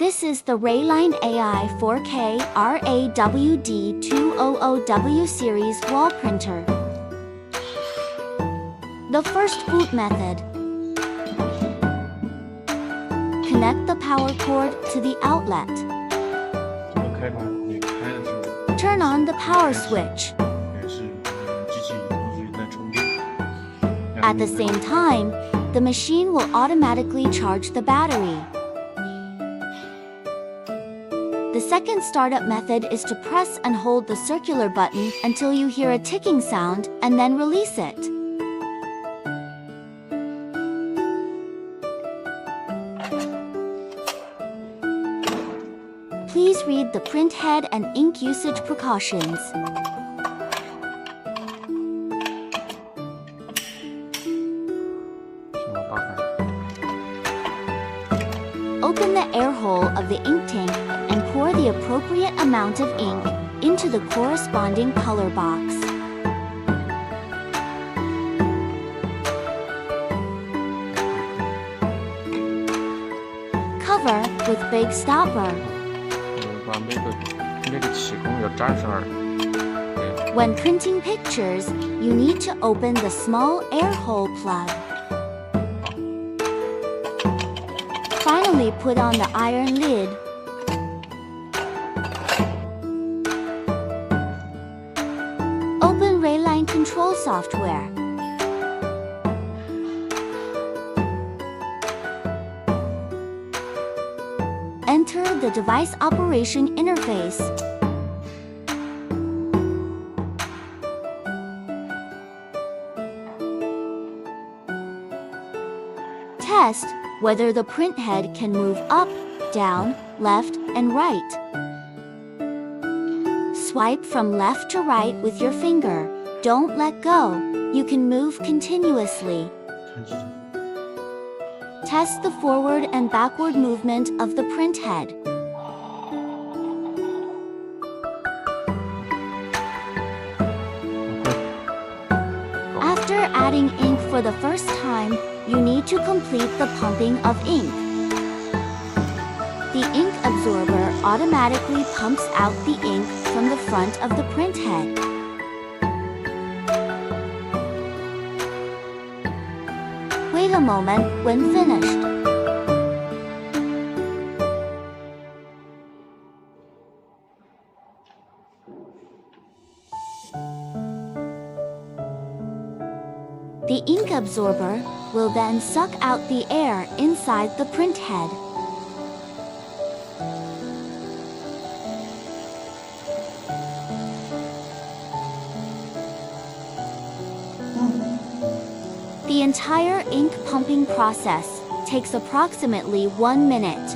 This is the Rayline AI 4K RAWD200W series wall printer. The first boot method. Connect the power cord to the outlet. Turn on the power switch. At the same time, the machine will automatically charge the battery. The second startup method is to press and hold the circular button until you hear a ticking sound and then release it. Please read the print head and ink usage precautions. Open the air hole of the ink tank and pour the appropriate amount of ink into the corresponding color box. Cover with big stopper. When printing pictures, you need to open the small air hole plug. Finally, put on the iron lid. Open Rayline control software. Enter the device operation interface. Test whether the print head can move up, down, left, and right. Swipe from left to right with your finger. Don't let go. You can move continuously. Test the forward and backward movement of the print head. After adding ink for the first time, you need to complete the pumping of ink. The ink absorber automatically pumps out the ink from the front of the print head. Wait a moment when finished. The ink absorber will then suck out the air inside the print head. The entire ink pumping process takes approximately 1 minute.